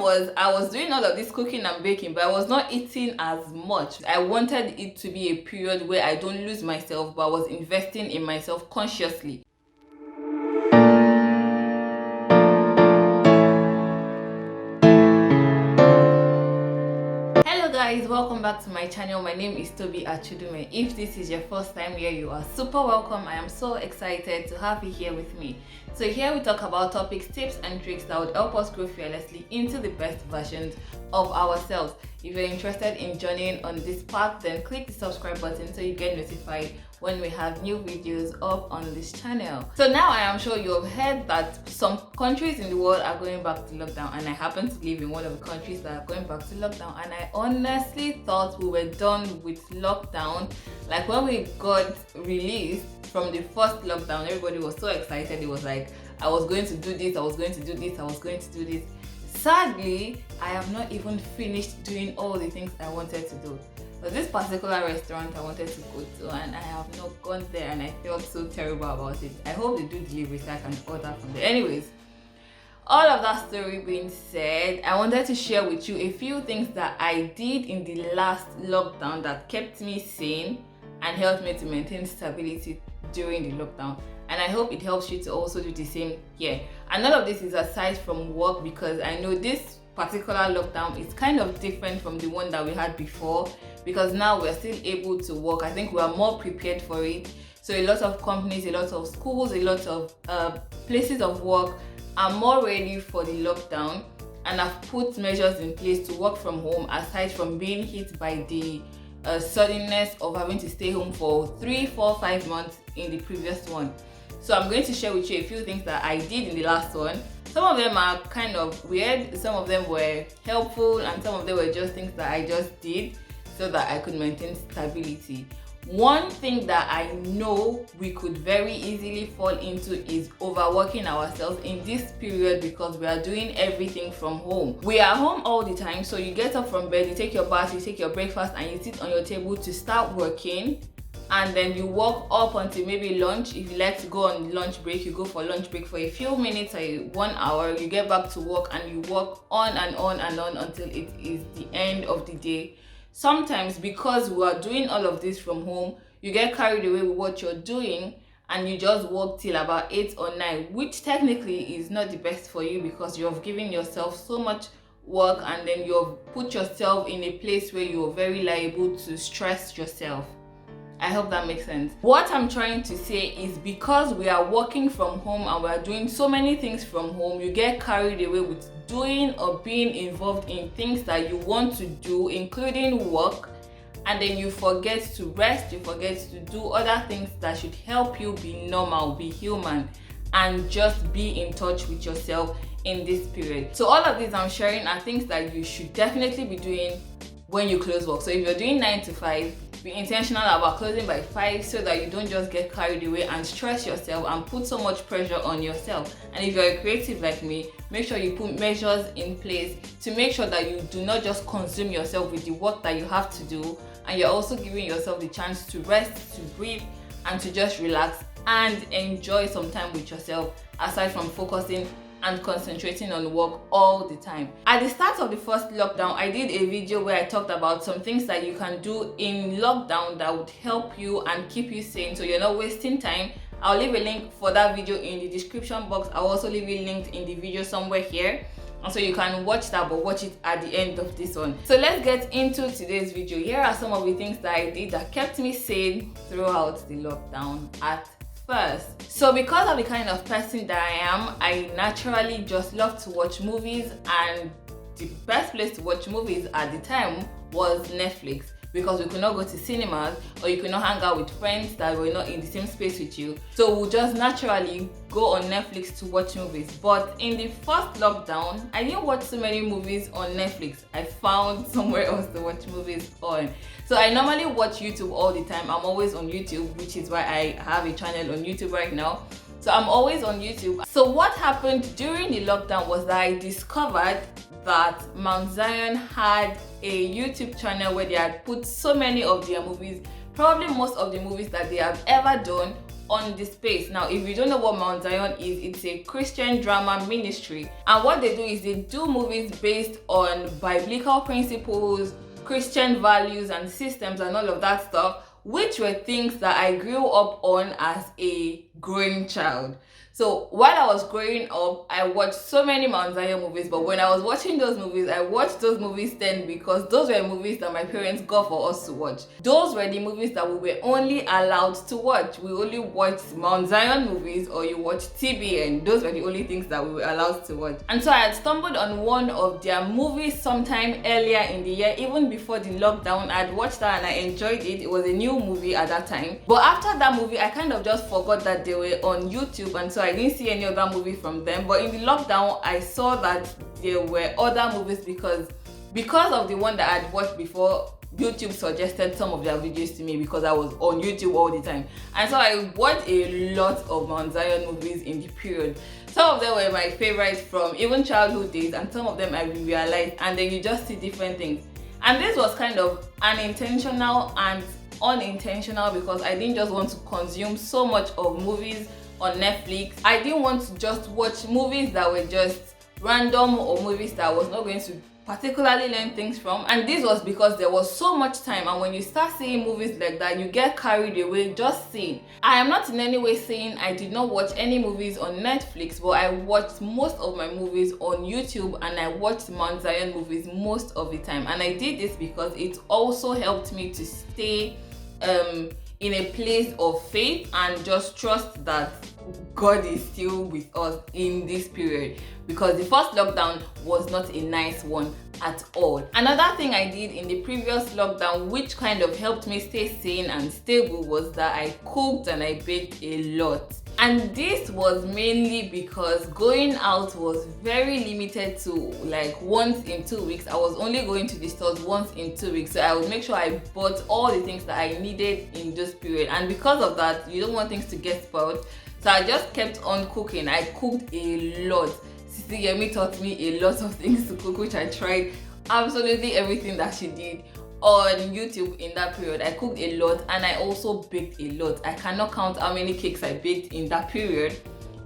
was I was doing all of this cooking and baking, but I was not eating as much. I wanted it to be a period where I don't lose myself, but I was investing in myself consciously. Hello guys, welcome back to my channel. My name is Tobi Achudume. If this is your first time here, you are super welcome. I am so excited to have you here with me. So here we talk about topics, tips and tricks that would help us grow fearlessly into the best versions of ourselves. If you're interested in joining on this path, then click the subscribe button so you get notified when we have new videos up on this channel. So now I am sure you have heard that some countries in the world are going back to lockdown, and I happen to live in one of the countries that are going back to lockdown, and I honestly thought we were done with lockdown. Like when we got released from the first lockdown, everybody was so excited. It was like, I was going to do this, I was going to do this, I was going to do this. Sadly, I have not even finished doing all the things I wanted to do. So this particular restaurant I wanted to go to, and I have not gone there, and I felt so terrible about it. I hope they do delivery so I can order from there. Anyways, all of that story being said, I wanted to share with you a few things that I did in the last lockdown that kept me sane and helped me to maintain stability during the lockdown. And I hope it helps you to also do the same here. And none of this is aside from work, because I know this particular lockdown is kind of different from the one that we had before, because now we're still able to work. I think we are more prepared for it. So a lot of companies, a lot of schools, a lot of places of work are more ready for the lockdown and have put measures in place to work from home, aside from being hit by the suddenness of having to stay home for 3, 4, 5 months in the previous one. So I'm going to share with you a few things that I did in the last one. Some of them are kind of weird, some of them were helpful, and some of them were just things that I just did so that I could maintain stability. One thing that I know we could very easily fall into is overworking ourselves in this period, because we are doing everything from home. We are home all the time, so you get up from bed, you take your bath, you take your breakfast, and you sit on your table to start working. And then you work up until maybe lunch. If you like to go on lunch break, you go for lunch break for a few minutes or 1 hour. You get back to work and you work on and on and on until it is the end of the day. Sometimes, because we are doing all of this from home, you get carried away with what you're doing and you just work till about 8 or 9, which technically is not the best for you, because you've given yourself so much work and then you've put yourself in a place where you're very liable to stress yourself. I hope that makes sense. What I'm trying to say is, because we are working from home and we are doing so many things from home, you get carried away with doing or being involved in things that you want to do, including work, and then you forget to rest, you forget to do other things that should help you be normal, be human, and just be in touch with yourself in this period. So all of these I'm sharing are things that you should definitely be doing when you close work. So if you're doing 9 to 5, be intentional about closing by 5 so that you don't just get carried away and stress yourself and put so much pressure on yourself. And if you're a creative like me, make sure you put measures in place to make sure that you do not just consume yourself with the work that you have to do, and you're also giving yourself the chance to rest, to breathe, and to just relax and enjoy some time with yourself, aside from focusing and concentrating on work all the time. At the start of the first lockdown, I did a video where I talked about some things that you can do in lockdown that would help you and keep you sane, so you're not wasting time. I'll leave a link for that video in the description box. I'll also leave it linked in the video somewhere here, and so you can watch that, but watch it at the end of this one. So let's get into today's video. Here are some of the things that I did that kept me sane throughout the lockdown at first. So because of the kind of person that I am, I naturally just love to watch movies, and the best place to watch movies at the time was Netflix, because we could not go to cinemas, or you could not hang out with friends that were not in the same space with you. So we'll just naturally go on Netflix to watch movies. But in the first lockdown, I didn't watch so many movies on Netflix. I found somewhere else to watch movies on. So I normally watch YouTube all the time. I'm always on YouTube, which is why I have a channel on YouTube right now. So I'm always on YouTube. So what happened during the lockdown was that I discovered that Mount Zion had a YouTube channel where they had put so many of their movies, probably most of the movies that they have ever done, on the space. Now, if you don't know what Mount Zion is, it's a Christian drama ministry, and what they do is they do movies based on biblical principles, Christian values and systems and all of that stuff, which were things that I grew up on as a growing child. So while I was growing up, I watched so many Mount Zion movies, but when I was watching those movies, I watched those movies then because those were movies that my parents got for us to watch. Those were the movies that we were only allowed to watch. We only watched Mount Zion movies, or you watch TBN. Those were the only things that we were allowed to watch. And so I had stumbled on one of their movies sometime earlier in the year, even before the lockdown. I'd watched that and I enjoyed it. It was a new movie at that time. But after that movie, I kind of just forgot that they were on YouTube, and so I didn't see any other movie from them. But in the lockdown, I saw that there were other movies because of the one that I'd watched before. YouTube suggested some of their videos to me because I was on YouTube all the time, and so I watched a lot of Mount Zion movies in the period. Some of them were my favorites from even childhood days, and some of them I realized, and then you just see different things. And this was kind of unintentional and unintentional because I didn't just want to consume so much of movies on Netflix. I didn't want to just watch movies that were just random or movies that I was not going to particularly learn things from. And this was because there was so much time, and when you start seeing movies like that, you get carried away just seeing. I am not in any way saying I did not watch any movies on Netflix, but I watched most of my movies on YouTube, and I watched Mount Zion movies most of the time. And I did this because it also helped me to stay in a place of faith and just trust that God is still with us in this period, because the first lockdown was not a nice one at all. Another thing I did in the previous lockdown, which kind of helped me stay sane and stable, was that I cooked and I baked a lot. And this was mainly because going out was very limited to like once in 2 weeks. I was only going to the stores once in 2 weeks, so I would make sure I bought all the things that I needed in this period. And because of that, you don't want things to get spoiled, so I just kept on cooking. I cooked a lot. Sisi Yemi taught me a lot of things to cook, which I tried absolutely everything that she did on YouTube in that period. I cooked a lot, and I also baked a lot. I cannot count how many cakes I baked in that period.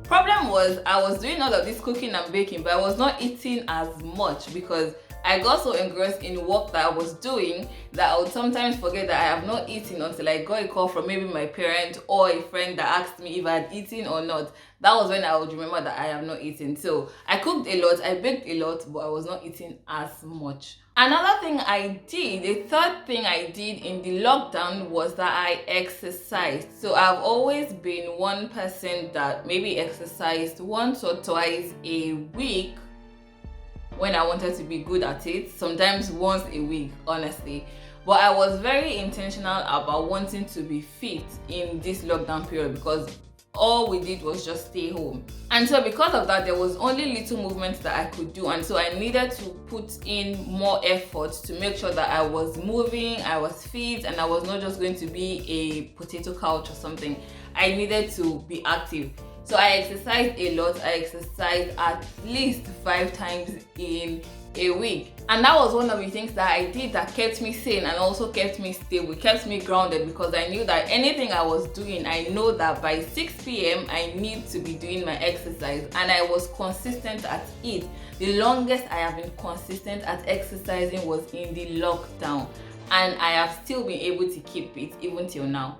Problem was, I was doing all of this cooking and baking, but I was not eating as much because I got so engrossed in work that I was doing that I would sometimes forget that I have not eaten until I got a call from maybe my parent or a friend that asked me if I had eaten or not. That was when I would remember that I have not eaten. So I cooked a lot, I baked a lot, but I was not eating as much. Another thing I did, the third thing I did in the lockdown, was that I exercised. So I've always been one person that maybe exercised once or twice a week when I wanted to be good at it, sometimes once a week, honestly. But I was very intentional about wanting to be fit in this lockdown period because all we did was just stay home. And so because of that, there was only little movements that I could do, and so I needed to put in more effort to make sure that I was moving, I was fit, and I was not just going to be a potato couch or something. I needed to be active. So I exercised a lot. I exercised at least 5 times in a week. And that was one of the things that I did that kept me sane and also kept me stable, kept me grounded, because I knew that anything I was doing, I know that by 6 p.m. I need to be doing my exercise, and I was consistent at it. The longest I have been consistent at exercising was in the lockdown, and I have still been able to keep it even till now.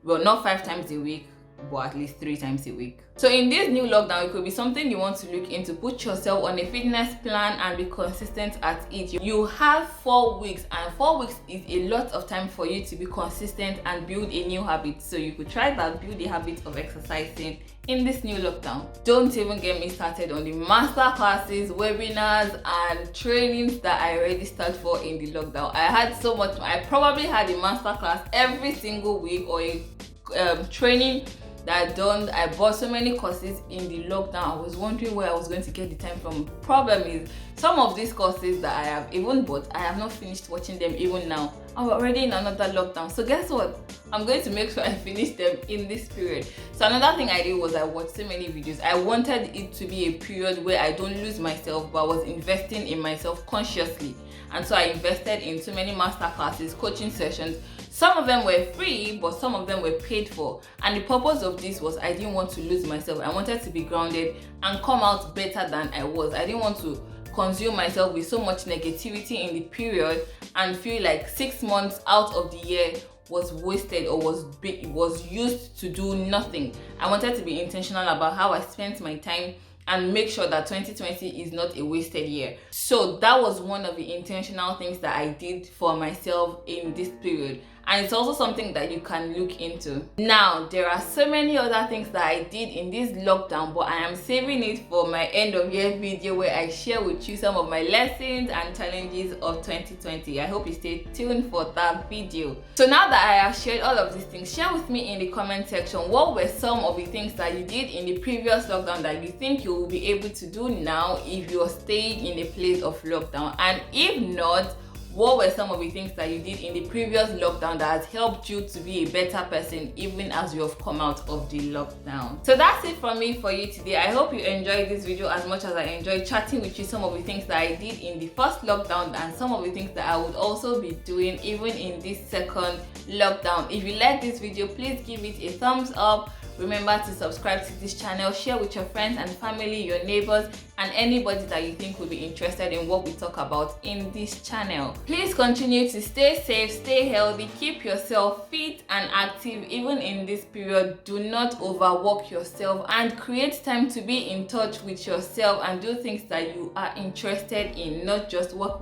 Well, not 5 times a week, but at least 3 times a week. So in this new lockdown, it could be something you want to look into. Put yourself on a fitness plan and be consistent at it. You have 4 weeks, and 4 weeks is a lot of time for you to be consistent and build a new habit. So you could try that, build a habit of exercising in this new lockdown. Don't even get me started on the master classes, webinars, and trainings that I already started for in the lockdown. I had so much. I probably had a master class every single week, or a training that I bought so many courses in the lockdown. I was wondering where I was going to get the time from. Problem is, some of these courses that I have even bought, I have not finished watching them even now. I'm already in another lockdown. So guess what? I'm going to make sure I finish them in this period. So another thing I did was I watched so many videos. I wanted it to be a period where I don't lose myself, but I was investing in myself consciously. And so I invested in so many master classes, coaching sessions, Some of them were free, but some of them were paid for. And the purpose of this was I didn't want to lose myself. I wanted to be grounded and come out better than I was. I didn't want to consume myself with so much negativity in the period and feel like 6 months out of the year was wasted or was used to do nothing. I wanted to be intentional about how I spent my time and make sure that 2020 is not a wasted year. So that was one of the intentional things that I did for myself in this period. And it's also something that you can look into. Now, there are so many other things that I did in this lockdown, but I am saving it for my end of year video where I share with you some of my lessons and challenges of 2020. I hope you stay tuned for that video. So now that I have shared all of these things, share with me in the comment section what were some of the things that you did in the previous lockdown that you think you will be able to do now if you're staying in a place of lockdown. And if not, what were some of the things that you did in the previous lockdown that has helped you to be a better person even as you have come out of the lockdown? So that's it from me for you today. I hope you enjoyed this video as much as I enjoyed chatting with you some of the things that I did in the first lockdown and some of the things that I would also be doing even in this second lockdown. If you like this video, please give it a thumbs up. Remember to subscribe to this channel, share with your friends and family, your neighbors, and anybody that you think will be interested in what we talk about in this channel. Please continue to stay safe, stay healthy, keep yourself fit and active even in this period. Do not overwork yourself and create time to be in touch with yourself and do things that you are interested in, not just work.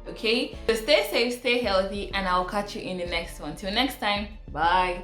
Okay? So stay safe, stay healthy, and I'll catch you in the next one. Till next time, bye.